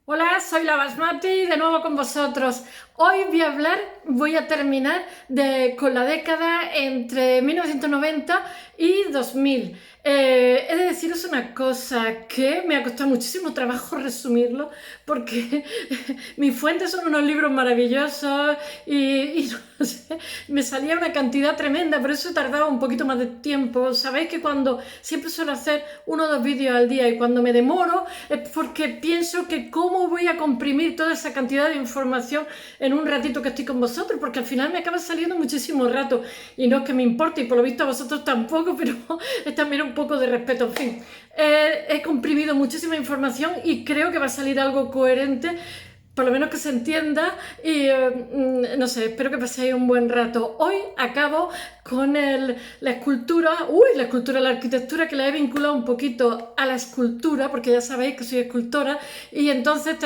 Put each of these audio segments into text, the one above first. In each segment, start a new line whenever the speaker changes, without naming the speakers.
Hola, soy la Basmati, de nuevo con vosotros. Hoy voy a terminar con la década entre 1990 y 2000. He de deciros una cosa, que me ha costado muchísimo trabajo resumirlo, porque mis fuentes son unos libros maravillosos y no sé, me salía una cantidad tremenda, por eso he tardado un poquito más de tiempo. Sabéis que cuando siempre suelo hacer uno o dos vídeos al día y cuando me demoro es porque pienso que cómo voy a comprimir toda esa cantidad de información en un ratito que estoy con vosotros, porque al final me acaba saliendo muchísimo rato y no es que me importe, y por lo visto a vosotros tampoco, pero es también un poco de respeto. En fin, he comprimido muchísima información y creo que va a salir algo coherente, por lo menos que se entienda, y no sé, espero que paséis un buen rato. Hoy acabo con la escultura, la arquitectura, que la he vinculado un poquito a la escultura, porque ya sabéis que soy escultora, y entonces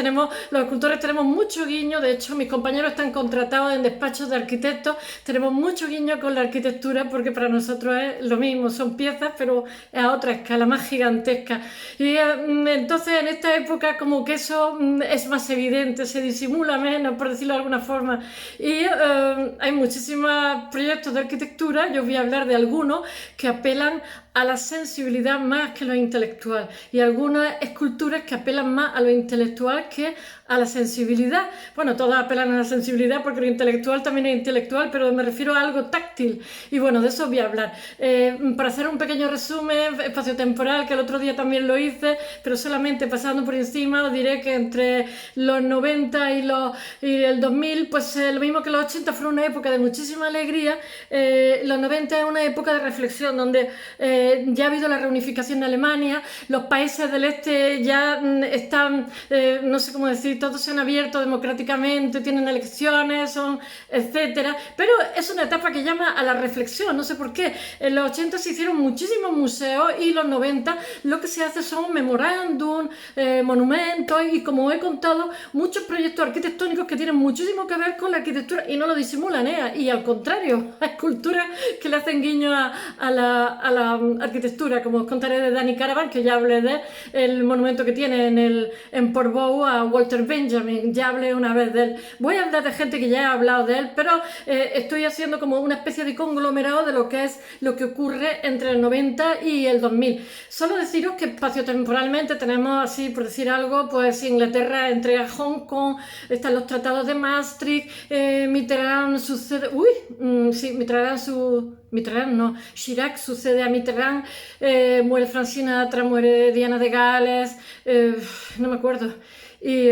los escultores tenemos mucho guiño. De hecho mis compañeros están contratados en despachos de arquitectos, tenemos mucho guiño con la arquitectura, porque para nosotros es lo mismo, son piezas, pero a otra escala, más gigantesca. Y entonces en esta época como que eso es más evidente, se disimula menos, por decirlo de alguna forma, y hay muchísimos proyectos de arquitectura. Yo voy a hablar de algunos que apelan a la sensibilidad más que lo intelectual, y algunas esculturas que apelan más a lo intelectual que a la sensibilidad. Bueno, todas apelan a la sensibilidad porque lo intelectual también es intelectual, pero me refiero a algo táctil, y bueno, de eso voy a hablar. Para hacer un pequeño resumen espaciotemporal, que el otro día también lo hice, pero solamente pasando por encima, os diré que entre los 90 y el 2000, pues lo mismo que los 80, fue una época de muchísima alegría. Los 90 es una época de reflexión, donde ya ha habido la reunificación de Alemania, los países del este ya están, no sé cómo decir, todos se han abierto democráticamente, tienen elecciones, etcétera, pero es una etapa que llama a la reflexión, no sé por qué. En los 80 se hicieron muchísimos museos, y los 90 lo que se hace son memorándum, monumentos, y como he contado, muchos proyectos arquitectónicos que tienen muchísimo que ver con la arquitectura y no lo disimulan, y al contrario, hay esculturas que le hacen guiño a la arquitectura, como os contaré de Danny Caravan, que ya hablé de el monumento que tiene en Portbou a Walter Benjamin, ya hablé una vez de él. Voy a hablar de gente que ya he hablado de él, pero estoy haciendo como una especie de conglomerado de lo que es lo que ocurre entre el 90 y el 2000. Solo deciros que espaciotemporalmente tenemos, así por decir algo, pues Inglaterra entrega a Hong Kong, están los tratados de Maastricht, Mitterrand sucede... sí, Mitterrand no, Chirac sucede a Mitterrand, muere Francina, muere Diana de Gales, no me acuerdo. Y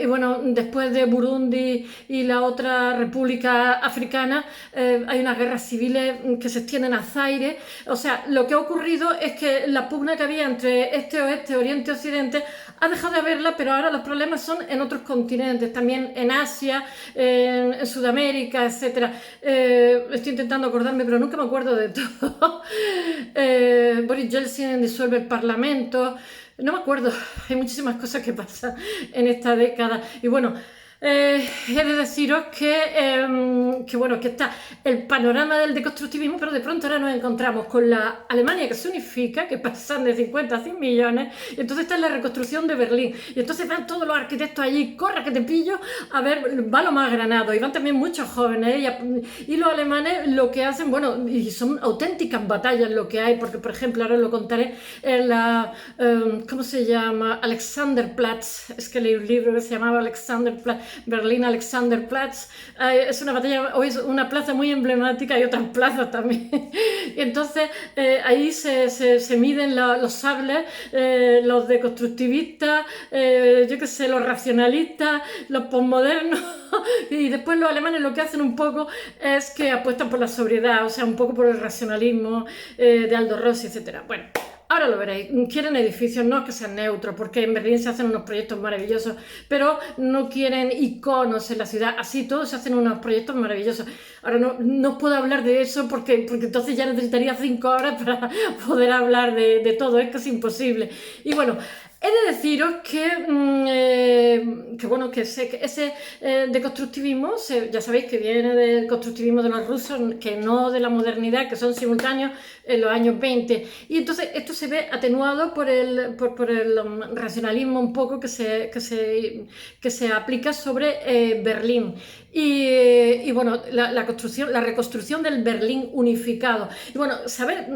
bueno, después de Burundi y la otra república africana, hay unas guerras civiles que se extienden a Zaire. O sea, lo que ha ocurrido es que la pugna que había entre este-oeste, oriente-occidente, ha dejado de haberla, pero ahora los problemas son en otros continentes, también en Asia, en Sudamérica, etc. Estoy intentando acordarme, pero nunca me acuerdo de todo. Boris Yeltsin disuelve el Parlamento. No me acuerdo, hay muchísimas cosas que pasan en esta década. Y bueno, he de deciros que bueno, que está el panorama del deconstructivismo, pero de pronto ahora nos encontramos con la Alemania que se unifica, que pasan de 50 a 100 millones, y entonces está la reconstrucción de Berlín, y entonces van todos los arquitectos allí, corre que te pillo, a ver, va lo más granado, y van también muchos jóvenes, y los alemanes lo que hacen, bueno, y son auténticas batallas lo que hay, porque por ejemplo, ahora os lo contaré, en la, ¿cómo se llama? Alexanderplatz, es que leí un libro que se llamaba Alexanderplatz, Berlín Alexanderplatz. Es una batalla, hoy es una plaza muy emblemática, y otras plazas también. Y entonces ahí se miden los sables, los deconstructivistas, yo qué sé, los racionalistas, los posmodernos. Y después los alemanes lo que hacen un poco es que apuestan por la sobriedad, o sea, un poco por el racionalismo de Aldo Rossi, etc. Bueno, ahora lo veréis. Quieren edificios, no que sean neutros, porque en Berlín se hacen unos proyectos maravillosos, pero no quieren iconos en la ciudad. Así todos se hacen unos proyectos maravillosos. Ahora no puedo hablar de eso porque entonces ya necesitaría 5 horas para poder hablar de todo. Es casi imposible. Y bueno, he de deciros que bueno, que ese deconstructivismo, ya sabéis que viene del constructivismo de los rusos, que no de la modernidad, que son simultáneos en los años 20. Y entonces esto se ve atenuado por el racionalismo un poco que se aplica sobre Berlín. Y bueno, la reconstrucción del Berlín unificado. Y bueno,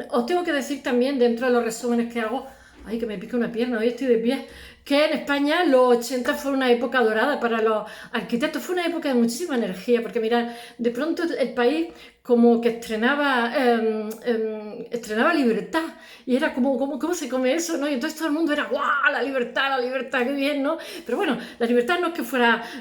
os tengo que decir también, dentro de los resúmenes que hago, ay, que me pica una pierna, hoy estoy de pie, que en España los 80 fue una época dorada para los arquitectos, fue una época de muchísima energía, porque mirad, de pronto el país como que estrenaba libertad, y era como, ¿cómo se come eso, no? Y entonces todo el mundo era, ¡guau! La libertad, qué bien, ¿no? Pero bueno, la libertad no es que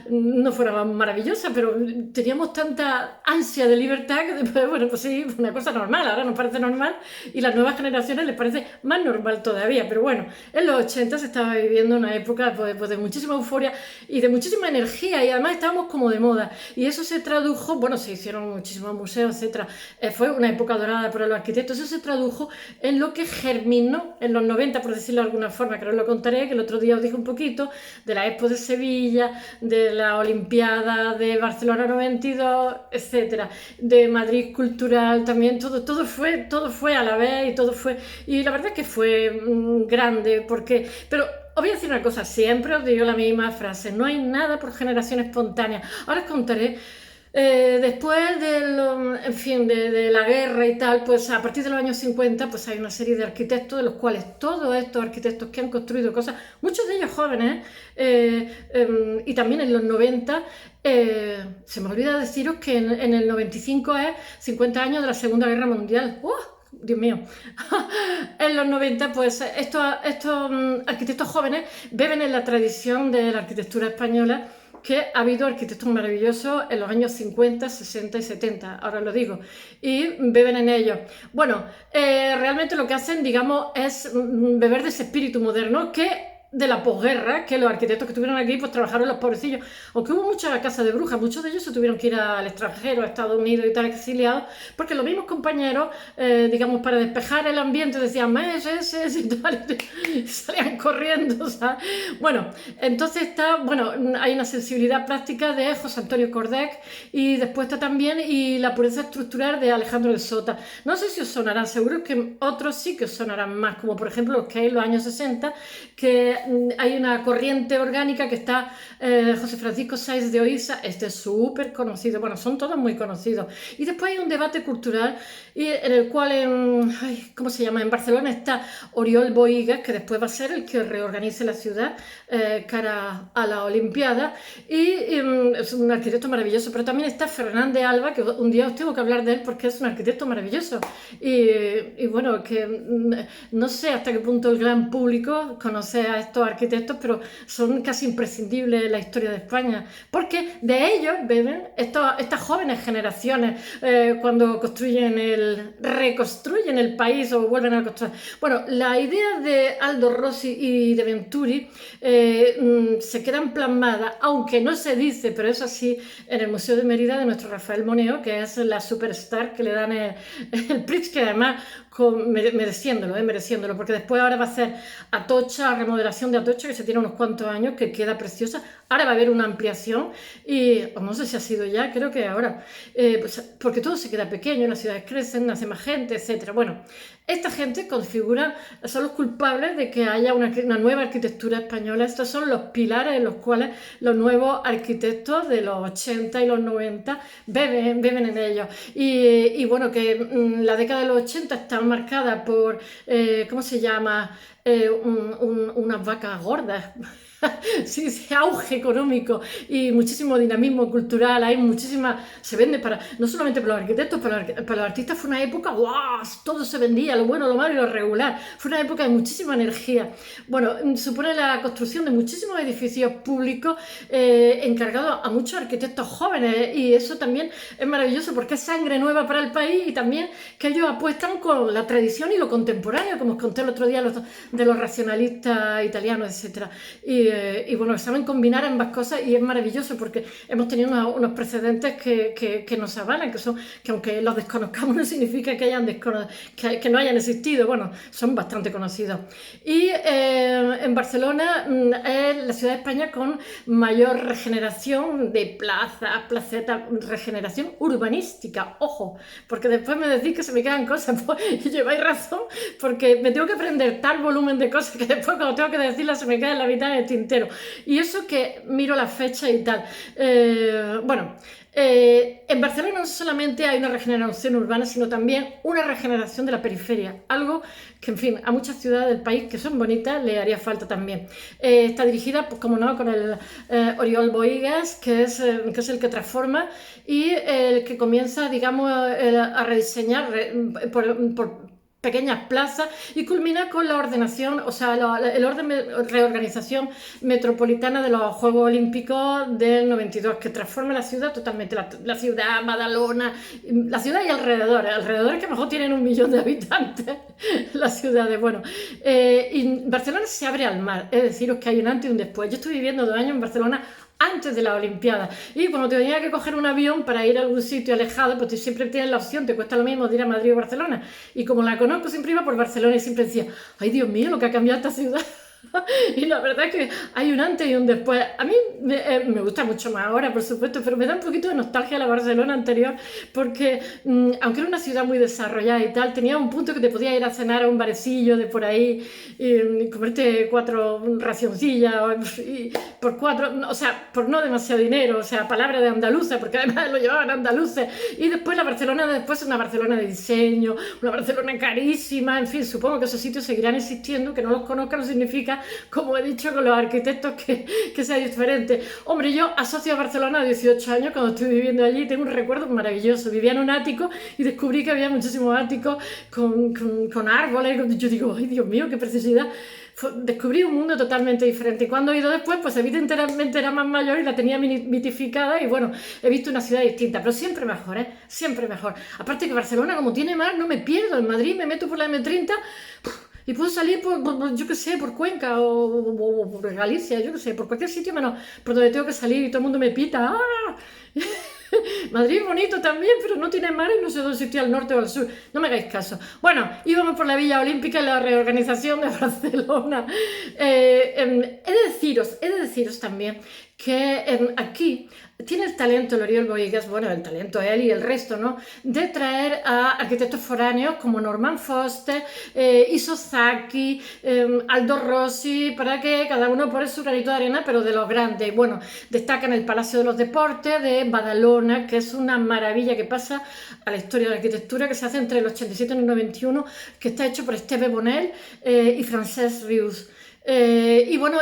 no fuera maravillosa, pero teníamos tanta ansia de libertad que después, bueno, pues sí, una cosa normal, ahora nos parece normal, y las nuevas generaciones les parece más normal todavía, pero bueno, en los 80 se estaba viviendo una época pues de muchísima euforia y de muchísima energía, y además estábamos como de moda, y eso se tradujo, bueno, se hicieron muchísimos museos, etcétera. Fue una época dorada para los arquitectos. Eso se tradujo en lo que germinó en los 90, por decirlo de alguna forma, que os lo contaré, que el otro día os dije un poquito, de la Expo de Sevilla, de la Olimpiada de Barcelona 92, etcétera, de Madrid Cultural también, todo fue a la vez, y la verdad es que fue grande, pero os voy a decir una cosa, siempre os digo la misma frase, no hay nada por generación espontánea. Ahora os contaré. Después de la guerra y tal, pues a partir de los años 50 pues hay una serie de arquitectos, de los cuales todos estos arquitectos que han construido cosas, muchos de ellos jóvenes, y también en los 90, se me olvida deciros que en el 95 es 50 años de la Segunda Guerra Mundial. Dios mío. En los 90, pues estos arquitectos jóvenes beben en la tradición de la arquitectura española, que ha habido arquitectos maravillosos en los años 50, 60 y 70, ahora lo digo, y beben en ellos. Bueno, realmente lo que hacen, digamos, es beber de ese espíritu moderno de la posguerra, que los arquitectos que estuvieron aquí pues trabajaron los pobrecillos, aunque hubo muchas casas de brujas, muchos de ellos se tuvieron que ir al extranjero, a Estados Unidos y tal, exiliados, porque los mismos compañeros, digamos, para despejar el ambiente decían meses y tal, y salían corriendo, ¿sabes? Bueno, entonces hay una sensibilidad práctica de José Antonio Cordec, y después está también y la pureza estructural de Alejandro de Sota. No sé si os sonarán, seguro que otros sí que os sonarán más, como por ejemplo los que hay en los años 60, que hay una corriente orgánica que está José Francisco Sáenz de Oísa, este es súper conocido, bueno, son todos muy conocidos. Y después hay un debate cultural en el cual, ¿cómo se llama? En Barcelona está Oriol Bohigas, que después va a ser el que reorganice la ciudad cara a la Olimpiada, y es un arquitecto maravilloso, pero también está Ferran de Alba, que un día os tengo que hablar de él porque es un arquitecto maravilloso, y bueno, que no sé hasta qué punto el gran público conoce a estos arquitectos, pero son casi imprescindibles en la historia de España, porque de ellos beben estas jóvenes generaciones cuando reconstruyen el país o vuelven a construir. Bueno, la idea de Aldo Rossi y de Venturi se quedan plasmadas, aunque no se dice, pero es así, en el Museo de Mérida de nuestro Rafael Moneo, que es la superstar que le dan el Prix, que además mereciéndolo, porque después ahora va a hacer Atocha, remodelación de Atocha, que se tiene unos cuantos años, que queda preciosa. Ahora va a haber una ampliación y no sé si ha sido ya, creo que ahora, pues, porque todo se queda pequeño, las ciudades crecen, nace más gente, etcétera. Bueno, esta gente son los culpables de que haya una nueva arquitectura española. Estos son los pilares en los cuales los nuevos arquitectos de los 80 y los 90 beben en ellos. Y bueno, que la década de los 80 está marcada por, ¿cómo se llama? Unas vacas gordas. Sí, ese auge económico y muchísimo dinamismo cultural, se vende no solamente para los arquitectos, para los artistas fue una época, ¡guau! Todo se vendía, lo bueno, lo malo y lo regular, fue una época de muchísima energía. Bueno, supone la construcción de muchísimos edificios públicos encargados a muchos arquitectos jóvenes, y eso también es maravilloso porque es sangre nueva para el país, y también que ellos apuestan con la tradición y lo contemporáneo, como os conté el otro día de los racionalistas italianos, etcétera. Y y bueno, saben combinar ambas cosas y es maravilloso porque hemos tenido unos precedentes que nos avalan, que aunque los desconozcamos no significa que no hayan existido, bueno, son bastante conocidos. Y en Barcelona es la ciudad de España con mayor regeneración de plazas, placetas, regeneración urbanística, ojo, porque después me decís que se me quedan cosas, pues, y lleváis razón, porque me tengo que aprender tal volumen de cosas que después cuando tengo que decirlas se me queda en la mitad del tintero. Y eso que miro la fecha y tal. En Barcelona no solamente hay una regeneración urbana, sino también una regeneración de la periferia, algo que, en fin, a muchas ciudades del país que son bonitas le haría falta también. Está dirigida, pues como no, con el Oriol Bohigas, que es el que transforma y el que comienza, digamos, a rediseñar por pequeñas plazas y culmina con la ordenación, o sea, reorganización metropolitana de los Juegos Olímpicos del 92, que transforma la ciudad totalmente, la ciudad, Badalona, la ciudad y alrededores que a lo mejor tienen 1 millón de habitantes, las ciudades, bueno. Y Barcelona se abre al mar, es deciros que hay un antes y un después. Yo estuve viviendo 2 años en Barcelona antes de la Olimpiada y cuando tenía que coger un avión para ir a algún sitio alejado, pues siempre tienes la opción, te cuesta lo mismo de ir a Madrid o Barcelona, y como la conozco siempre iba por Barcelona y siempre decía, ay Dios mío, lo que ha cambiado esta ciudad. Y la verdad es que hay un antes y un después. A mí me gusta mucho más ahora, por supuesto, pero me da un poquito de nostalgia la Barcelona anterior, porque aunque era una ciudad muy desarrollada y tal, tenía un punto que te podías ir a cenar a un barecillo de por ahí y comerte 4 racioncillas y por 4, o sea, por no demasiado dinero, o sea, palabra de andaluza, porque además lo llevaban andaluces. Y después la Barcelona después es una Barcelona de diseño, una Barcelona carísima, en fin, supongo que esos sitios seguirán existiendo, que no los conozca no significa, como he dicho con los arquitectos, que sea diferente. Hombre, yo asocio a Barcelona a 18 años, cuando estoy viviendo allí, tengo un recuerdo maravilloso. Vivía en un ático y descubrí que había muchísimos áticos con árboles. Yo digo, ay Dios mío, qué preciosidad. Descubrí un mundo totalmente diferente. Y cuando he ido después, pues evidentemente era más mayor y la tenía mitificada y bueno, he visto una ciudad distinta, pero siempre mejor, ¿eh? Siempre mejor. Aparte que Barcelona, como tiene mar, no me pierdo. En Madrid me meto por la M30 y puedo salir yo qué sé, por Cuenca o por Galicia, yo qué sé, por cualquier sitio menos por donde tengo que salir y todo el mundo me pita. ¡Ah! Madrid es bonito también, pero no tiene mar y no sé dónde sitio al norte o al sur. No me hagáis caso. Bueno, íbamos por la Villa Olímpica y la reorganización de Barcelona. He de deciros también que aquí tiene el talento el Oriol Bohigas, bueno, el talento él y el resto, ¿no?, de traer a arquitectos foráneos como Norman Foster, Isozaki, Aldo Rossi, para que cada uno pone su granito de arena, pero de los grandes. Bueno, destacan el Palacio de los Deportes de Badalona, que es una maravilla que pasa a la historia de la arquitectura, que se hace entre el 87 y el 91, que está hecho por Esteve Bonel y Francesc Rius. Y bueno,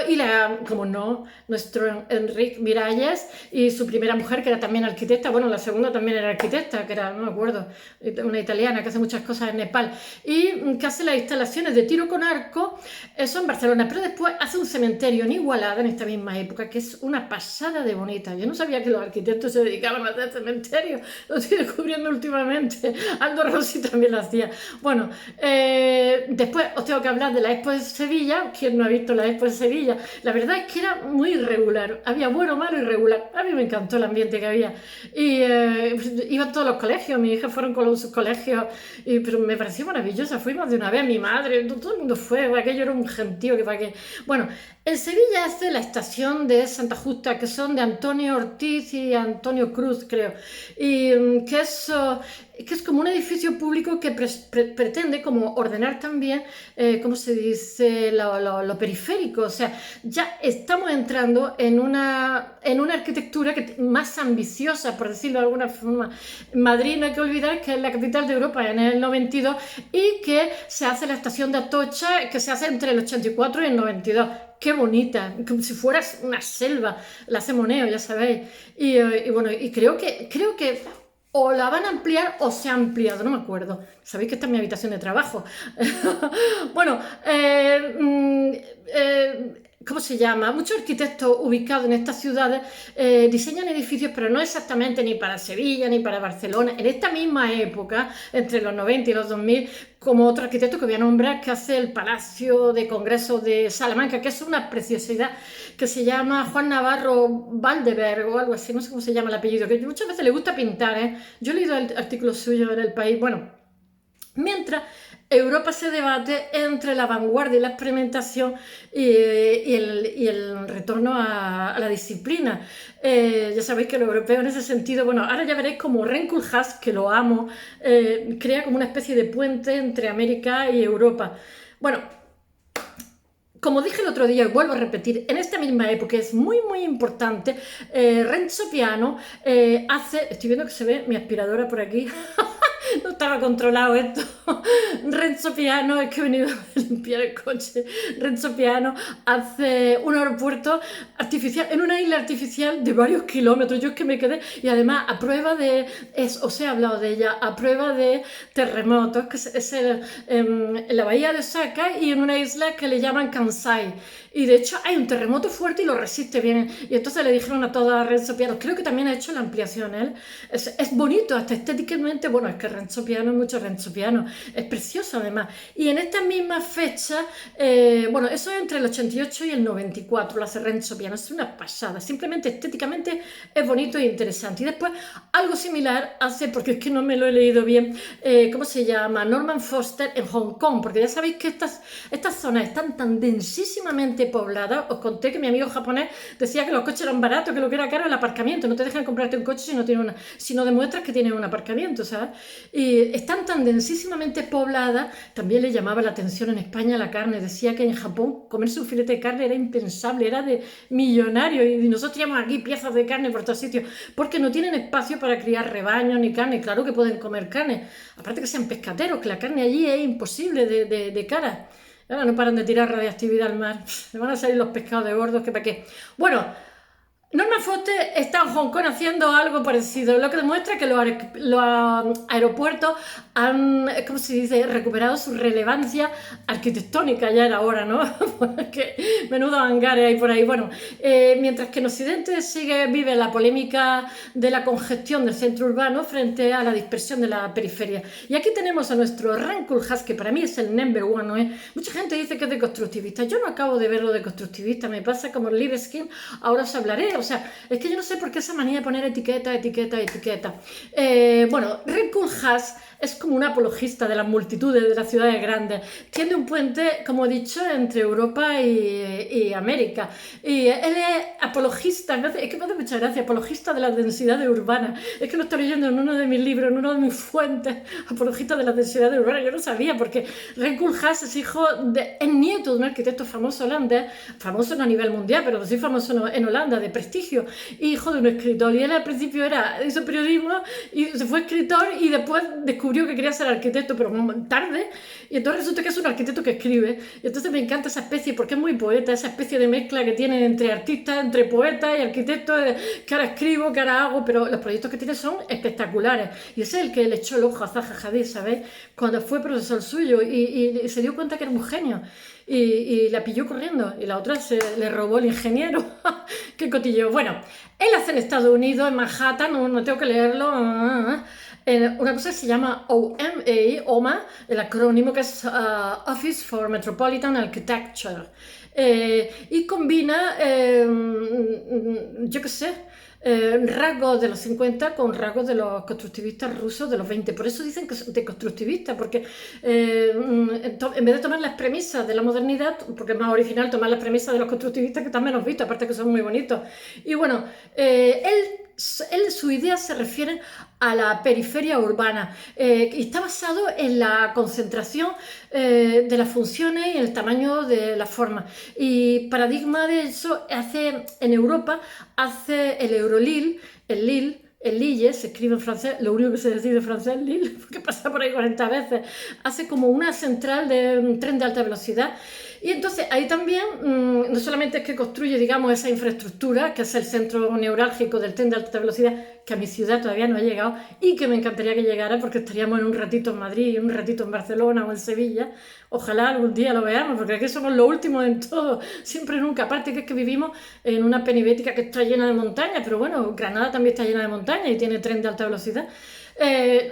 como no, nuestro Enric Miralles y su primera mujer, que era también arquitecta, bueno, la segunda también era arquitecta, que era, no me acuerdo, una italiana que hace muchas cosas en Nepal, y que hace las instalaciones de tiro con arco, eso en Barcelona, pero después hace un cementerio en Igualada en esta misma época, que es una pasada de bonita. Yo no sabía que los arquitectos se dedicaban a hacer cementerios, lo estoy descubriendo últimamente. Aldo Rossi también lo hacía. Bueno, después os tengo que hablar de la Expo de Sevilla. ¿Quién no ha visto la Expo de Sevilla? La verdad es que era muy irregular, había bueno, malo y regular. A mí me encantó el ambiente que había y iban todos los colegios, mis hijas fueron con sus colegios, pero me pareció maravillosa. Fuimos de una vez, mi madre, todo el mundo fue, aquello era un gentío que para qué. Bueno, en Sevilla hace la estación de Santa Justa, que son de Antonio Ortiz y Antonio Cruz, creo, y que es como un edificio público que pretende como ordenar también, ¿cómo se dice?, lo periférico. O sea, ya estamos entrando en una arquitectura más ambiciosa, por decirlo de alguna forma. Madrid, no hay que olvidar que es la capital de Europa en el 92 y que se hace la estación de Atocha, que se hace entre el 84 y el 92. Qué bonita, como si fuera una selva, la hace Moneo, ya sabéis. Y bueno, y creo que o la van a ampliar o se ha ampliado, no me acuerdo. Sabéis que esta es mi habitación de trabajo. Bueno, ¿cómo se llama? Muchos arquitectos ubicados en estas ciudades diseñan edificios, pero no exactamente ni para Sevilla ni para Barcelona. En esta misma época, entre los 90 y los 2000, como otro arquitecto que voy a nombrar, que hace el Palacio de Congresos de Salamanca, que es una preciosidad, que se llama Juan Navarro Valdeberg o algo así, no sé cómo se llama el apellido, que muchas veces le gusta pintar, ¿eh? Yo he leído el artículo suyo en El País. Bueno, mientras Europa se debate entre la vanguardia y la experimentación y el retorno a la disciplina. Ya sabéis que los europeos en ese sentido, bueno, ahora ya veréis como Renkulhas, que lo amo, crea como una especie de puente entre América y Europa. Bueno, como dije el otro día y vuelvo a repetir, en esta misma época es muy importante, Renzo Piano hace, estoy viendo que se ve mi aspiradora por aquí, no estaba controlado esto. Renzo Piano, es que he venido a limpiar el coche. Renzo Piano hace un aeropuerto artificial, en una isla artificial de varios kilómetros. Yo es que me quedé, y además a prueba de, os he hablado de ella, a prueba de terremotos, que es en la bahía de Osaka y en una isla que le llaman Kansai. Y de hecho hay un terremoto fuerte y lo resiste bien. Y entonces le dijeron a toda Renzo Piano, creo que también ha hecho la ampliación él. Es bonito, hasta estéticamente, bueno, es que Renzo Piano es mucho Renzo Piano, es precioso además. Y en esta misma fecha, bueno, eso es entre el 88 y el 94, lo hace Renzo Piano, es una pasada, simplemente estéticamente es bonito e interesante. Y después algo similar hace, porque es que no me lo he leído bien, ¿cómo se llama? Norman Foster en Hong Kong, porque ya sabéis que estas zonas están tan densísimamente pobladas. Os conté que mi amigo japonés decía que los coches eran baratos, que lo que era caro era el aparcamiento, no te dejan comprarte un coche si no demuestras que tienes un aparcamiento, ¿sabes? Y están tan densísimamente pobladas. También le llamaba la atención en España la carne, decía que en Japón comerse un filete de carne era impensable, era de millonario, y nosotros tenemos aquí piezas de carne por todos sitios, porque no tienen espacio para criar rebaños ni carne. Claro que pueden comer carne, aparte que sean pescateros, que la carne allí es imposible de cara. Ahora no paran de tirar radiactividad al mar, le van a salir los pescados de gordos, que para qué. Bueno, Norman Foster está en Hong Kong haciendo algo parecido, lo que demuestra que los aeropuertos han, ¿cómo se dice?, recuperado su relevancia arquitectónica. Ya era hora, ¿no? Que menudo hangares hay por ahí. Bueno, mientras que en Occidente vive la polémica de la congestión del centro urbano frente a la dispersión de la periferia. Y aquí tenemos a nuestro Renkulhas, que para mí es el number one, ¿no? Mucha gente dice que es deconstructivista. Yo no acabo de verlo deconstructivista, me pasa como Libeskind, ahora os hablaré. O sea, es que yo no sé por qué esa manía de poner etiqueta. Bueno, Renkulhas es como un apologista de las multitudes, de las ciudades grandes. Tiene un puente, como he dicho, entre Europa y América. Y él es apologista, es que me hace mucha gracia, apologista de las densidades urbanas. Es que lo estoy leyendo en uno de mis libros, en una de mis fuentes, apologista de las densidades urbanas. Yo no sabía, porque Renkulhas es nieto de un arquitecto famoso holandés, famoso no a nivel mundial, pero sí famoso en Holanda, de prestigio, hijo de un escritor. Y él al principio hizo periodismo y se fue escritor, y después descubrió que quería ser arquitecto, pero tarde, y entonces resulta que es un arquitecto que escribe. Y entonces me encanta esa especie, porque es muy poeta, esa especie de mezcla que tiene entre artistas, entre poetas y arquitectos, que ahora escribo, que ahora hago, pero los proyectos que tiene son espectaculares. Y ese es el que le echó el ojo a Zaha Hadid, ¿sabéis? Cuando fue profesor suyo, y se dio cuenta que era un genio. Y la pilló corriendo, y la otra le robó el ingeniero. ¡Qué cotilleo! Bueno, él hace en Estados Unidos, en Manhattan, no tengo que leerlo, una cosa que se llama OMA, el acrónimo, que es Office for Metropolitan Architecture, y combina, yo qué sé, rasgos de los 50 con rasgos de los constructivistas rusos de los 20. Por eso dicen que son deconstructivistas, porque en vez de tomar las premisas de la modernidad, porque es más original tomar las premisas de los constructivistas, que están menos vistos, aparte que son muy bonitos. Y bueno, su idea se refiere a la periferia urbana, y está basado en la concentración de las funciones y el tamaño de la forma. Y paradigma de eso en Europa hace el Eurolil, el Lille, se escribe en francés, lo único que se decide en francés es Lille, porque pasa por ahí 40 veces, hace como una central de un tren de alta velocidad. Y entonces ahí también no solamente es que construye, digamos, esa infraestructura, que es el centro neurálgico del tren de alta velocidad, que a mi ciudad todavía no ha llegado y que me encantaría que llegara porque estaríamos en un ratito en Madrid, un ratito en Barcelona o en Sevilla. Ojalá algún día lo veamos, porque aquí somos los últimos en todo, siempre nunca. Aparte que es que vivimos en una penibética que está llena de montañas, pero bueno, Granada también está llena de montañas y tiene tren de alta velocidad.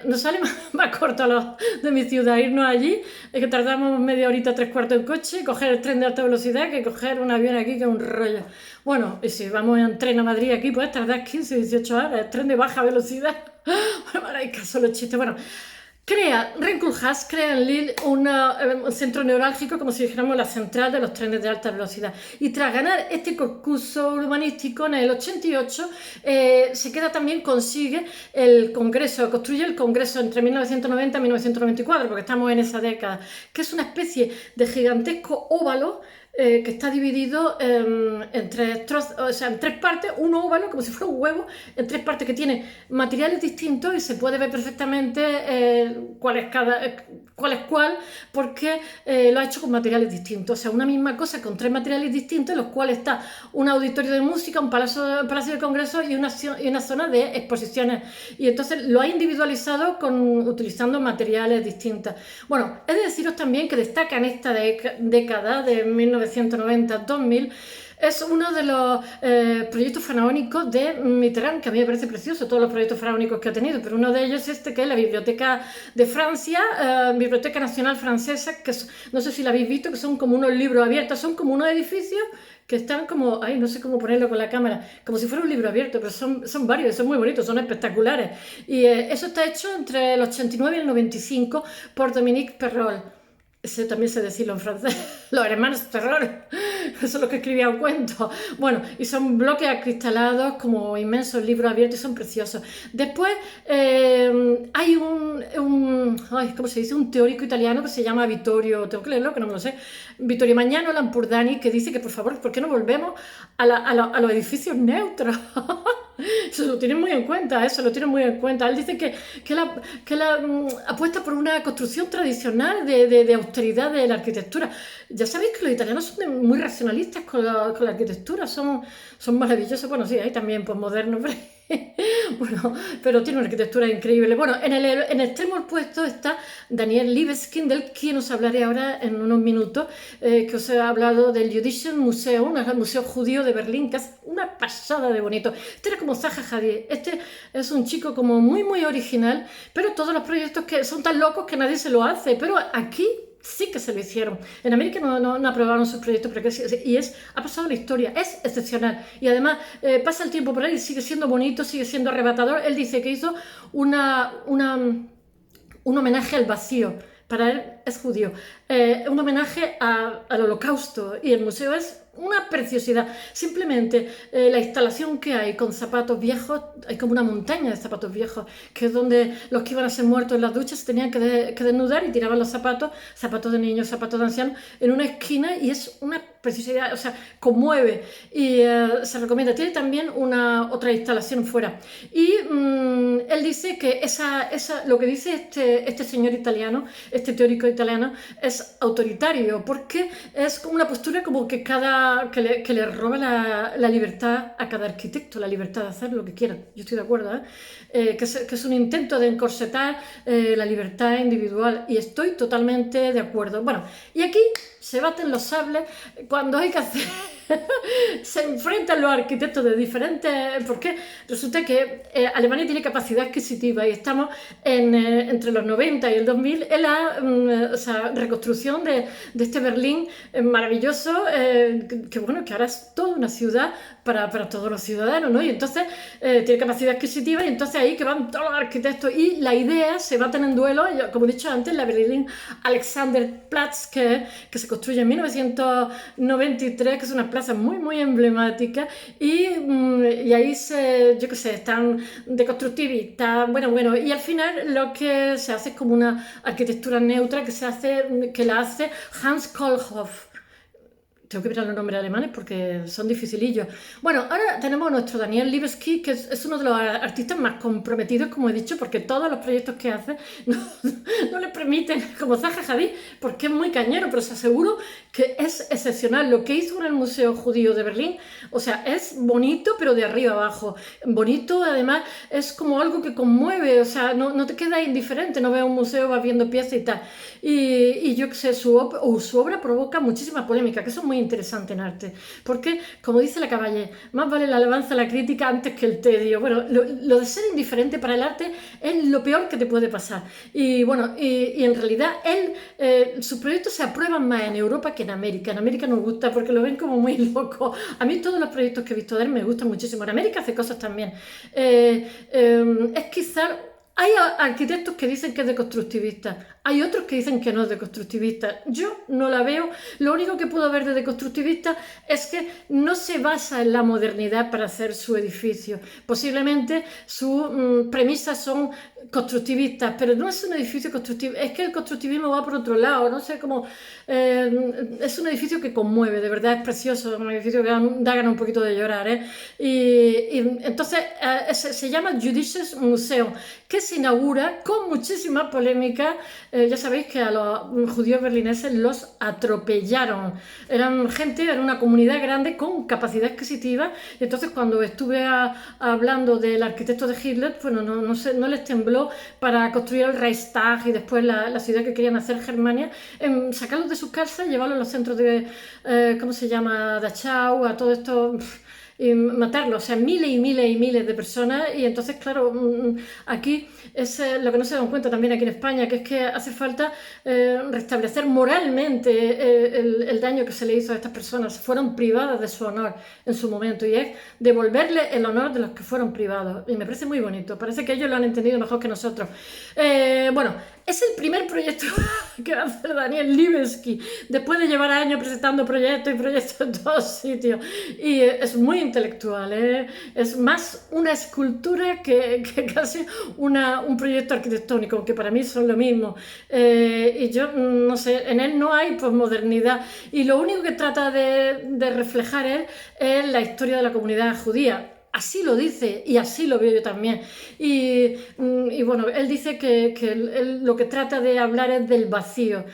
Nos sale más corto de mi ciudad irnos allí, que tardamos media horita, tres cuartos en coche, coger el tren de alta velocidad, que coger un avión aquí, que es un rollo. Bueno, y si vamos en tren a Madrid aquí, pues tardar 15, 18 horas, el tren de baja velocidad. Bueno, ahora hay caso los chistes. Bueno, Renkulhas crea en Lille un centro neurálgico, como si dijéramos la central de los trenes de alta velocidad. Y tras ganar este concurso urbanístico en el 88, se queda también, consigue el Congreso, construye el Congreso entre 1990 y 1994, porque estamos en esa década, que es una especie de gigantesco óvalo que está dividido en tres trozos, o sea, en tres partes, un óvalo, como si fuera un huevo, en tres partes que tiene materiales distintos y se puede ver perfectamente cuál es cuál, porque lo ha hecho con materiales distintos. O sea, una misma cosa con tres materiales distintos, en los cuales está un auditorio de música, un palacio de congresos y una zona de exposiciones. Y entonces lo ha individualizado utilizando materiales distintos. Bueno, he de deciros también que destaca en esta década de 1990-2000, es uno de los proyectos faraónicos de Mitterrand, que a mí me parece precioso, todos los proyectos faraónicos que ha tenido, pero uno de ellos es que es la Biblioteca de Francia, Biblioteca Nacional Francesa, que no sé si la habéis visto, que son como unos libros abiertos, son como unos edificios que están como, ay, no sé cómo ponerlo con la cámara, como si fuera un libro abierto, pero son varios, son muy bonitos, son espectaculares. Y eso está hecho entre el 89 y el 95 por Dominique Perrol. Ese también sé decirlo en francés, los hermanos Perrol, eso es lo que escribía un cuento. Bueno, y son bloques acristalados como inmensos libros abiertos y son preciosos. Después hay ay, ¿cómo se dice? Un teórico italiano que se llama Vittorio, tengo que leerlo que no me lo sé, Vittorio Magnano Lampurdani, que dice que por favor, ¿por qué no volvemos a los edificios neutros? Eso lo tienen muy en cuenta, eso lo tienen muy en cuenta. Él dice que la apuesta por una construcción tradicional de austeridad de la arquitectura. Ya sabéis que los italianos son muy racionalistas con la arquitectura, son maravillosos. Bueno, sí, hay también posmodernos, bueno, pero tiene una arquitectura increíble. Bueno, en el extremo opuesto está Daniel Libeskind, del quien os hablaré ahora en unos minutos, que os he hablado del Jüdischen Museum, el Museo Judío de Berlín, que es una pasada de bonito. Este era como Zaha Hadid, este es un chico como muy, muy original, pero todos los proyectos que son tan locos que nadie se lo hace, pero aquí sí que se lo hicieron. En América no aprobaron sus proyectos y ha pasado la historia, es excepcional. Y además pasa el tiempo por ahí y sigue siendo bonito, sigue siendo arrebatador. Él dice que hizo un homenaje al vacío. Para él es judío. Un homenaje al Holocausto. Y el museo es una preciosidad. Simplemente la instalación que hay con zapatos viejos, hay como una montaña de zapatos viejos, que es donde los que iban a ser muertos en las duchas se tenían que desnudar y tiraban los zapatos de niños, zapatos de ancianos, en una esquina, y es una preciosidad, o sea, conmueve y se recomienda. Tiene también otra instalación fuera. Y él dice que lo que dice este señor italiano, este teórico italiano, es autoritario, porque es como una postura como que le roba la libertad a cada arquitecto, la libertad de hacer lo que quieran. Yo estoy de acuerdo, que es un intento de encorsetar la libertad individual, y estoy totalmente de acuerdo. Bueno, y aquí se baten los sables cuando hay que hacer se enfrentan los arquitectos de diferentes, porque resulta que Alemania tiene capacidad adquisitiva y estamos entre los 90 y el 2000 en la reconstrucción de este Berlín maravilloso, que bueno, que ahora es toda una ciudad para todos los ciudadanos, ¿no? Y entonces tiene capacidad adquisitiva, y entonces ahí que van todos los arquitectos y la idea se baten en duelo, como he dicho antes, la Berlin Alexanderplatz, que se construye en 1993, que es una plaza muy, muy emblemática, y ahí yo qué sé, están deconstructivistas, bueno, y al final lo que se hace es como una arquitectura neutra que la hace Hans Kohlhoff, tengo que mirar los nombres alemanes porque son dificilillos. Bueno, ahora tenemos a nuestro Daniel Libeskind, que es uno de los artistas más comprometidos, como he dicho, porque todos los proyectos que hace no le permiten, como Zaha Hadid, porque es muy cañero, pero os aseguro que es excepcional. Lo que hizo en el Museo Judío de Berlín, o sea, es bonito, pero de arriba abajo. Bonito, además, es como algo que conmueve, o sea, no te quedas indiferente, no ves un museo, vas viendo piezas y tal. Y yo qué sé, su obra provoca muchísima polémica, que eso es muy interesante en arte, porque, como dice la Caballé, más vale la alabanza a la crítica antes que el tedio. Bueno, lo de ser indiferente para el arte es lo peor que te puede pasar. Y bueno, y en realidad sus proyectos se aprueban más en Europa que en América. En América nos gusta porque lo ven como muy loco. A mí todos los proyectos que he visto de él me gustan muchísimo. En América hace cosas también. Es quizá... Hay arquitectos que dicen que es deconstructivista, hay otros que dicen que no es deconstructivista. Yo no la veo. Lo único que puedo ver de deconstructivista es que no se basa en la modernidad para hacer su edificio. Posiblemente sus premisas son constructivistas, pero no es un edificio constructivo. Es que el constructivismo va por otro lado, no sé cómo... es un edificio que conmueve, de verdad es precioso, un edificio que da ganas un poquito de llorar, ¿eh? Y entonces se llama Jüdisches Museum, que se inaugura con muchísima polémica. Ya sabéis que a los judíos berlineses los atropellaron. Eran gente, era una comunidad grande con capacidad adquisitiva, y entonces cuando estuve hablando del arquitecto de Hitler, bueno, no les tembló para construir el Reichstag y después la ciudad que querían hacer, Germania, sacarlos de sus casas, llevarlos a los centros de, ¿cómo se llama?, Dachau, a todo esto... y matarlos, o sea, miles y miles y miles de personas. Y entonces, claro, aquí es lo que no se dan cuenta también aquí en España, que es que hace falta restablecer moralmente el daño que se le hizo a estas personas. Fueron privadas de su honor en su momento, y es devolverle el honor de los que fueron privados. Y me parece muy bonito, parece que ellos lo han entendido mejor que nosotros. Bueno, es el primer proyecto que va a hacer Daniel Libeskind, después de llevar años presentando proyectos y proyectos en todos sitios. Y es muy intelectual, ¿eh? Es más una escultura que casi un proyecto arquitectónico, que para mí son lo mismo. Y yo, no sé, en él no hay posmodernidad. Y lo único que trata de reflejar él es la historia de la comunidad judía. Así lo dice y así lo veo yo también. Y bueno, él dice que él lo que trata de hablar es del vacío,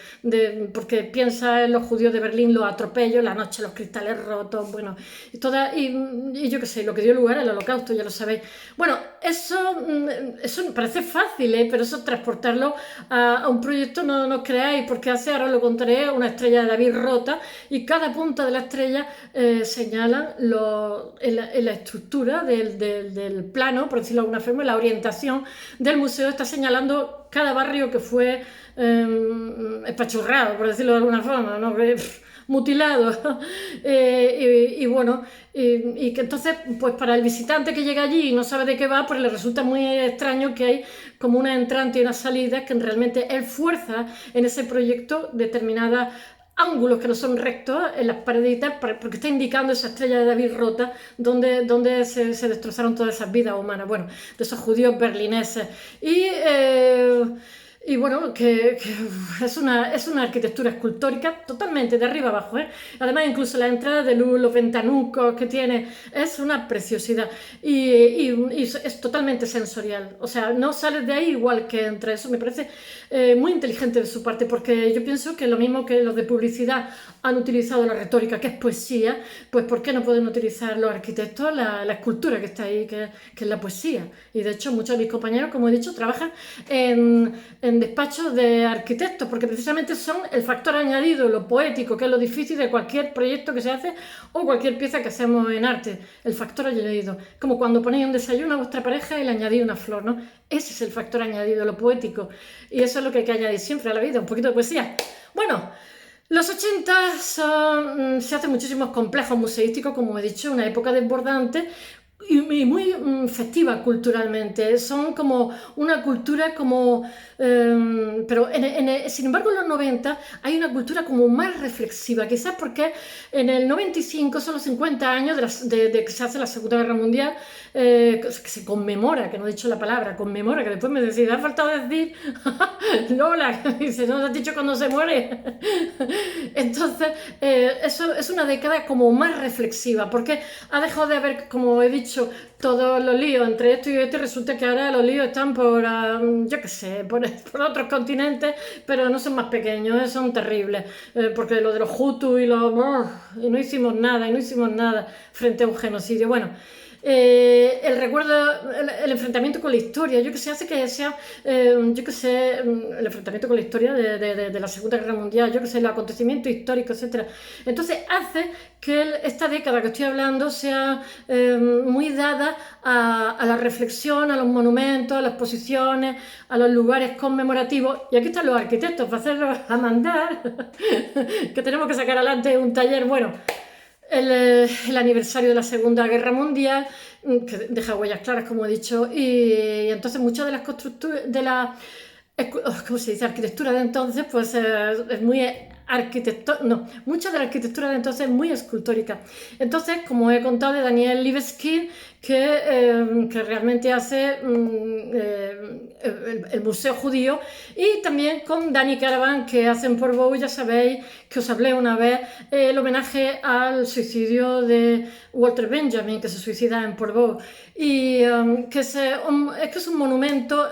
porque piensa en los judíos de Berlín, los atropellos, la noche, los cristales rotos, bueno, y yo qué sé, lo que dio lugar al Holocausto, ya lo sabéis. Bueno, eso me parece fácil, pero eso transportarlo a un proyecto no os creáis, porque hace, ahora lo contaré, una estrella de David rota, y cada punta de la estrella señala en la estructura del plano, por decirlo de alguna forma, la orientación del museo está señalando cada barrio que fue espachurrado, por decirlo de alguna forma, ¿no? Mutilado. Y bueno, y que entonces, pues para el visitante que llega allí y no sabe de qué va, pues le resulta muy extraño que hay como una entrante y una salida, que realmente él fuerza en ese proyecto determinadas ángulos que no son rectos en las pareditas, porque está indicando esa estrella de David rota donde se destrozaron todas esas vidas humanas, bueno, de esos judíos berlineses. Y bueno, que es una arquitectura escultórica totalmente de arriba abajo, ¿eh? Además, incluso la entrada de luz, los ventanucos que tiene, es una preciosidad. Y es totalmente sensorial. O sea, no sales de ahí igual que entra. Eso me parece muy inteligente de su parte, porque yo pienso que lo mismo que los de publicidad han utilizado la retórica, que es poesía, pues ¿por qué no pueden utilizar los arquitectos la escultura que está ahí, que es la poesía? Y de hecho, muchos de mis compañeros, como he dicho, trabajan en despachos de arquitectos, porque precisamente son el factor añadido, lo poético, que es lo difícil de cualquier proyecto que se hace o cualquier pieza que hacemos en arte, el factor añadido. Como cuando ponéis un desayuno a vuestra pareja y le añadís una flor, ¿no? Ese es el factor añadido, lo poético. Y eso es lo que hay que añadir siempre a la vida, un poquito de poesía. Bueno, los 80 se hacen muchísimos complejos museísticos, como he dicho, una época desbordante, y muy festiva culturalmente. Son como una cultura como... pero sin embargo en los 90 hay una cultura como más reflexiva, quizás porque en el 95 son los 50 años de que se hace la Segunda Guerra Mundial, que se conmemora, que no he dicho la palabra, conmemora, que después me decís, ha faltado decir Lola, que dice, no has dicho cuando se muere. Entonces, eso es una década como más reflexiva, porque ha dejado de haber, como he dicho, todos los líos entre esto y esto, y resulta que ahora los líos están por, yo qué sé, por otros continentes, pero no son más pequeños, son terribles, porque lo de los Hutus y los... y no hicimos nada frente a un genocidio. Bueno, el recuerdo, el enfrentamiento con la historia, yo que sé, hace que sea, yo que sé, el enfrentamiento con la historia de la Segunda Guerra Mundial, yo que sé, los acontecimientos históricos, etcétera. Entonces hace que esta década que estoy hablando sea muy dada a la reflexión, a los monumentos, a las exposiciones, a los lugares conmemorativos. Y aquí están los arquitectos para hacerlos a mandar, que tenemos que sacar adelante un taller, bueno, el aniversario de la Segunda Guerra Mundial, que deja huellas claras, como he dicho, y entonces muchas de las constructuras, de la, ¿cómo se dice?, arquitectura de entonces, pues es muy mucha de la arquitectura de entonces es muy escultórica. Entonces, como he contado de Daniel Libeskind, que realmente hace el Museo Judío, y también con Dani Caravan, que hace en Portbou, ya sabéis que os hablé una vez, el homenaje al suicidio de Walter Benjamin, que se suicida en Portbou, y es que es un monumento,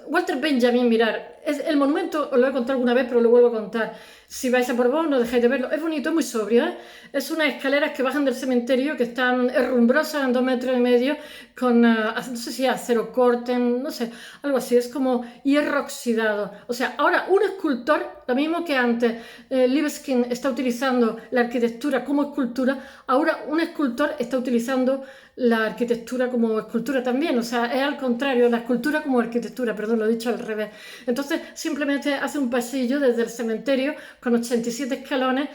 Walter Benjamin, mirar, el monumento, os lo he contado alguna vez, pero lo vuelvo a contar. Si vais a Portbou, no dejéis de verlo. Es bonito, es muy sobrio, ¿eh? Es unas escaleras que bajan del cementerio, que están herrumbrosas en 2,5 metros, con, no sé si acero corte, no sé, algo así. Es como hierro oxidado. O sea, ahora un escultor, lo mismo que antes, Libeskind está utilizando la arquitectura como escultura, ahora un escultor está utilizando la arquitectura como escultura también, o sea, es al contrario, la escultura como arquitectura, perdón, lo he dicho al revés. Entonces, simplemente hace un pasillo desde el cementerio con 87 escalones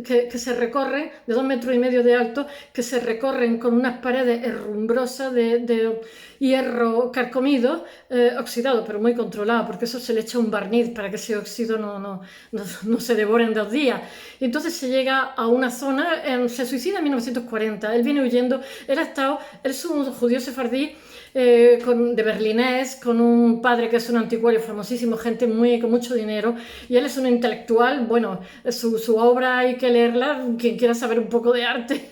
que se recorren, de 2,5 metros de alto, que se recorren con unas paredes herrumbrosas de hierro carcomido, oxidado, pero muy controlado, porque eso se le echa un barniz para que ese óxido no se devore en 2 días. Y entonces se llega a una zona, se suicida en 1940, él viene huyendo, él es un judío sefardí, de berlinés, con un padre que es un anticuario famosísimo, gente con mucho dinero, y él es un intelectual. Bueno, su obra hay que leerla, quien quiera saber un poco de arte.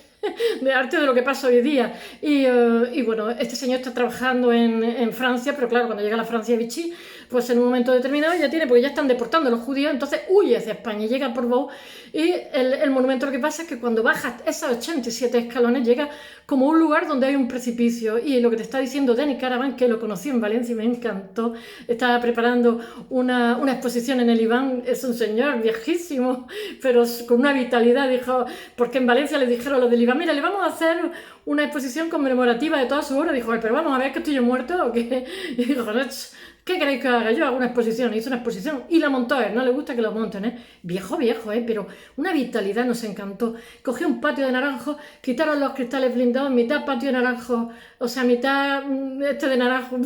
De lo que pasa hoy día. Y bueno, este señor está trabajando en Francia, pero claro, cuando llega a la Francia Vichy, pues en un momento determinado porque ya están deportando a los judíos, entonces huye hacia España y llega a Portbou, y el monumento, lo que pasa es que cuando bajas esos 87 escalones llega como un lugar donde hay un precipicio, y lo que te está diciendo Dani Caravan, que lo conocí en Valencia y me encantó, estaba preparando una exposición en el Iván, es un señor viejísimo, pero con una vitalidad, dijo, porque en Valencia le dijeron a los del Iván, mira, le vamos a hacer una exposición conmemorativa de toda su obra. Dijo, pero vamos a ver, que estoy yo muerto o qué. Y dijo, ¿qué queréis que haga? Yo hago una exposición. Hizo una exposición y la montó él. No le gusta que lo monten, ¿eh? Viejo, pero una vitalidad, nos encantó. Cogió un patio de naranjo, quitaron los cristales blindados, mitad patio de naranjo, o sea, mitad de naranjo.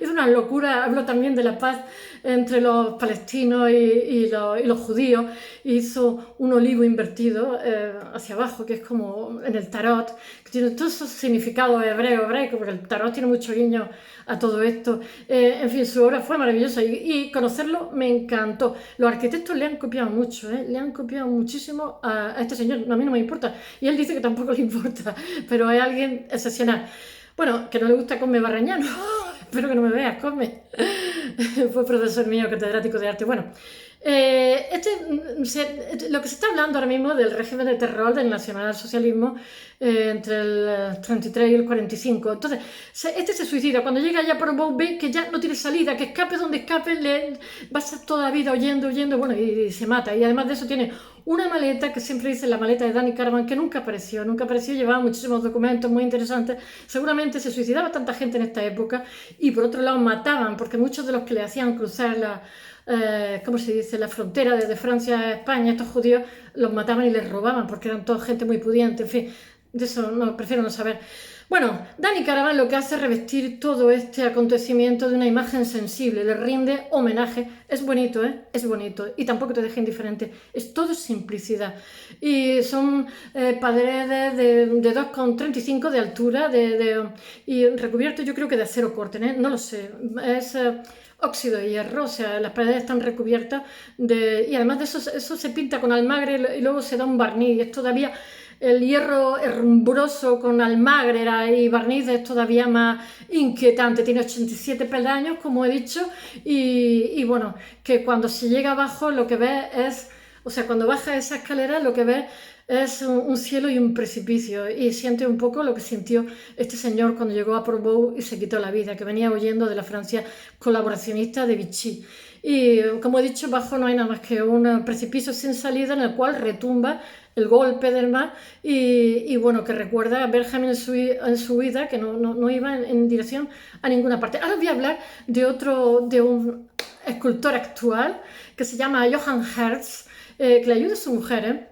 Hizo una locura. Habló también de la paz entre los palestinos y los judíos. Hizo un olivo invertido hacia abajo, que es como en el tarot, que tiene todos esos significados hebraico, porque el tarot tiene mucho guiño a todo esto. En fin, su obra fue maravillosa, y conocerlo me encantó. Los arquitectos le han copiado mucho, le han copiado muchísimo a este señor. A mí no me importa, y él dice que tampoco le importa, pero hay alguien excepcional. Bueno, que no le gusta Cosme Barrañano. Espero que no me veas, Cosme. Fue profesor mío, catedrático de arte. Bueno, lo que se está hablando ahora mismo del régimen de terror del nacionalsocialismo, entre el 33 y el 45. Entonces, este se suicida. Cuando llega ya por Portbou, ve que ya no tiene salida, que escape donde escape, va a estar toda la vida huyendo, bueno, y se mata. Y además de eso tiene una maleta, que siempre dice la maleta de Dani Caravan, que nunca apareció, llevaba muchísimos documentos muy interesantes. Seguramente se suicidaba tanta gente en esta época, y por otro lado mataban, porque muchos de los que le hacían cruzar ¿cómo se dice?, la frontera desde Francia a España, estos judíos los mataban y les robaban, porque eran toda gente muy pudiente, en fin. de eso no, prefiero no saber. Bueno, Dani Caravan lo que hace es revestir todo este acontecimiento de una imagen sensible, le rinde homenaje. Es bonito, ¿eh? Es bonito. Y tampoco te deja indiferente. Es todo simplicidad. Y son paredes de 2,35 de altura y recubierto yo creo que de acero corte, ¿eh? No lo sé. Es óxido de hierro, o sea, las paredes están recubiertas y además de eso se pinta con almagre y luego se da un barniz. Y es todavía el hierro herrumbroso con almagre y barniz es todavía más inquietante. Tiene 87 peldaños, como he dicho, y bueno, que cuando se llega abajo lo que ves es, o sea, cuando baja esa escalera lo que ves es un cielo y un precipicio, y siente un poco lo que sintió este señor cuando llegó a Portbou y se quitó la vida, que venía huyendo de la Francia colaboracionista de Vichy. Y como he dicho, abajo no hay nada más que un precipicio sin salida en el cual retumba el golpe del mar y bueno, que recuerda a Benjamin en su huida, que no iba en dirección a ninguna parte. Ahora voy a hablar de un escultor actual que se llama Johann Hertz, que le ayuda a su mujer,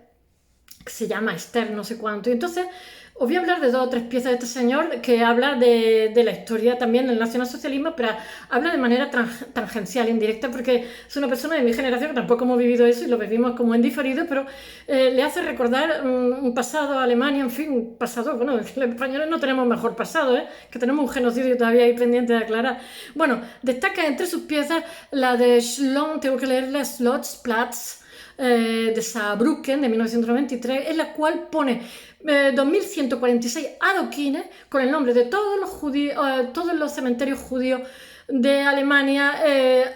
que se llama Esther no sé cuánto. Y entonces os voy a hablar de 2 o 3 piezas de este señor que habla de la historia también del nacionalsocialismo, pero habla de manera tangencial, indirecta, porque es una persona de mi generación que tampoco hemos vivido eso y lo vivimos como en diferido, pero le hace recordar un pasado a Alemania, en fin, un pasado, bueno, los españoles no tenemos mejor pasado, que tenemos un genocidio todavía ahí pendiente de aclarar. Bueno, destaca entre sus piezas la de Schlong, tengo que leerla, Slottsplatz, de Saarbrücken de 1993, en la cual pone 2146 adoquines con el nombre de todos los judíos, todos los cementerios judíos de Alemania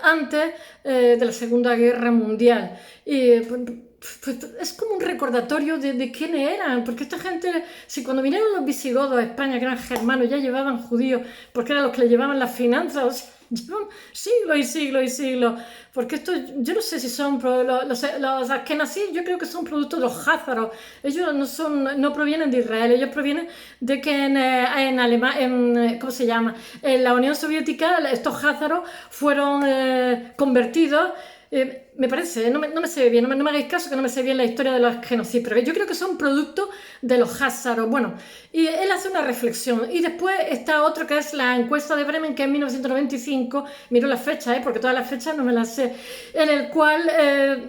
antes de la Segunda Guerra Mundial. Y pues, es como un recordatorio de quiénes eran, porque esta gente, si cuando vinieron los visigodos a España, que eran germanos, ya llevaban judíos, porque eran los que le llevaban las finanzas, o sea, llevan siglos y siglos y siglos, porque esto, yo no sé si son los askenazí, yo creo que son productos de los házaros. Ellos no provienen de Israel, ellos provienen de que en Alemania, ¿cómo se llama? En la Unión Soviética estos házaros fueron convertidos. Me parece, no me sé bien, no me hagáis caso que no me sé bien la historia de los genocidios, pero yo creo que son productos de los házaros. Bueno, y él hace una reflexión. Y después está otro que es la encuesta de Bremen, que es 1995, miro las fechas, porque todas las fechas no me las sé, en el cual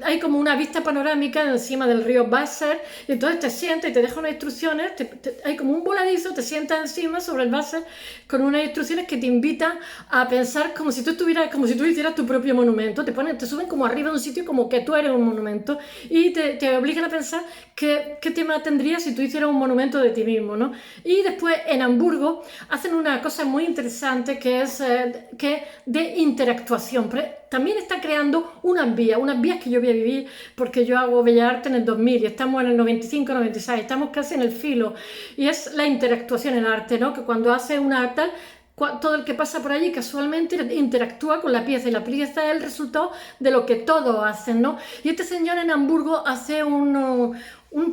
hay como una vista panorámica encima del río Wasser, y entonces te sientas y te deja unas instrucciones, hay como un voladizo, te sientas encima sobre el Wasser con unas instrucciones que te invitan a pensar como si tú hicieras tu propio monumento, te suben como arriba de un sitio como que tú eres un monumento y te obligan a pensar qué tema tendrías si tú hicieras un monumento de ti mismo, ¿no? Y después en Hamburgo hacen una cosa muy interesante que es de interactuación, pero también está creando unas vías que yo voy a vivir porque yo hago Bellas Artes en el 2000 y estamos en el 95-96, estamos casi en el filo, y es la interactuación en el arte, ¿no? Que cuando hace una tal, todo el que pasa por allí casualmente interactúa con la pieza y la pieza es el resultado de lo que todos hacen, ¿no? Y este señor en Hamburgo hace un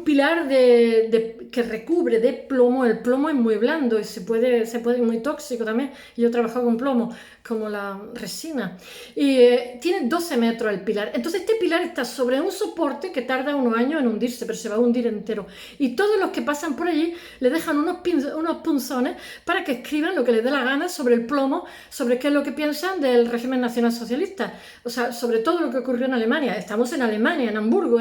pilar que recubre de plomo. El plomo es muy blando y se puede muy tóxico también. Yo he trabajado con plomo, como la resina. Y tiene 12 metros el pilar. Entonces este pilar está sobre un soporte que tarda unos años en hundirse, pero se va a hundir entero. Y todos los que pasan por allí le dejan unos punzones para que escriban lo que les dé la gana sobre el plomo, sobre qué es lo que piensan del régimen nacionalsocialista. O sea, sobre todo lo que ocurrió en Alemania. Estamos en Alemania, en Hamburgo,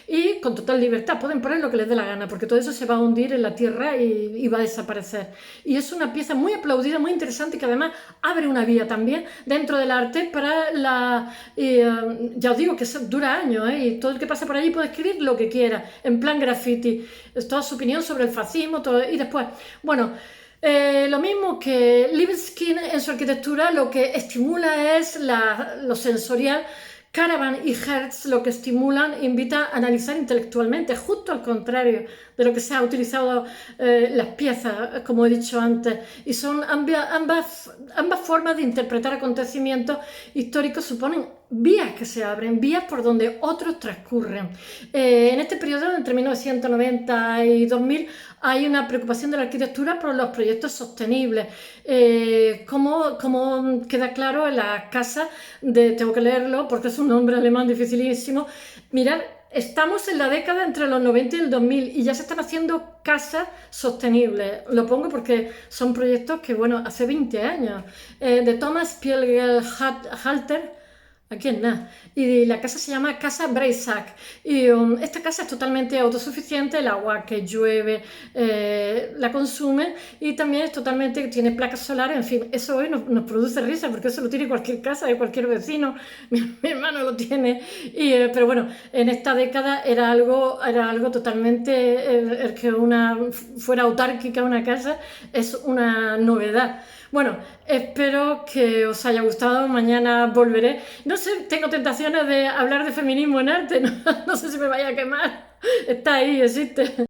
y con total libertad. Pueden poner lo que les dé la gana, porque todo eso se va a hundir en la tierra y va a desaparecer. Y es una pieza muy aplaudida, muy interesante, que además abre una vía también dentro del arte para ya os digo que eso dura años, y todo el que pasa por allí puede escribir lo que quiera, en plan graffiti, es toda su opinión sobre el fascismo, todo. Y después, bueno, lo mismo que Libeskind en su arquitectura, lo que estimula es lo sensorial. Caravan y Hertz lo que estimulan invita a analizar intelectualmente, justo al contrario de lo que se ha utilizado las piezas, como he dicho antes, y son ambas formas de interpretar acontecimientos históricos suponen vías que se abren, vías por donde otros transcurren. En este periodo, entre 1990 y 2000, hay una preocupación de la arquitectura por los proyectos sostenibles, como queda claro en la casa tengo que leerlo porque es un nombre alemán dificilísimo, mirad estamos en la década entre los 90 y el 2000 y ya se están haciendo casas sostenibles. Lo pongo porque son proyectos que, bueno, hace 20 años. De Thomas Pielgel-Halter, aquí en nada. Y la casa se llama Casa Breisach. Y esta casa es totalmente autosuficiente, el agua que llueve la consume y también es totalmente, tiene placas solares, en fin, eso hoy nos produce risa porque eso lo tiene cualquier casa de cualquier vecino, mi hermano lo tiene, pero bueno, en esta década era algo totalmente, el que fuera autárquica una casa es una novedad. Bueno, espero que os haya gustado, mañana volveré. No sé, tengo tentaciones de hablar de feminismo en arte, no sé si me vaya a quemar, está ahí, existe.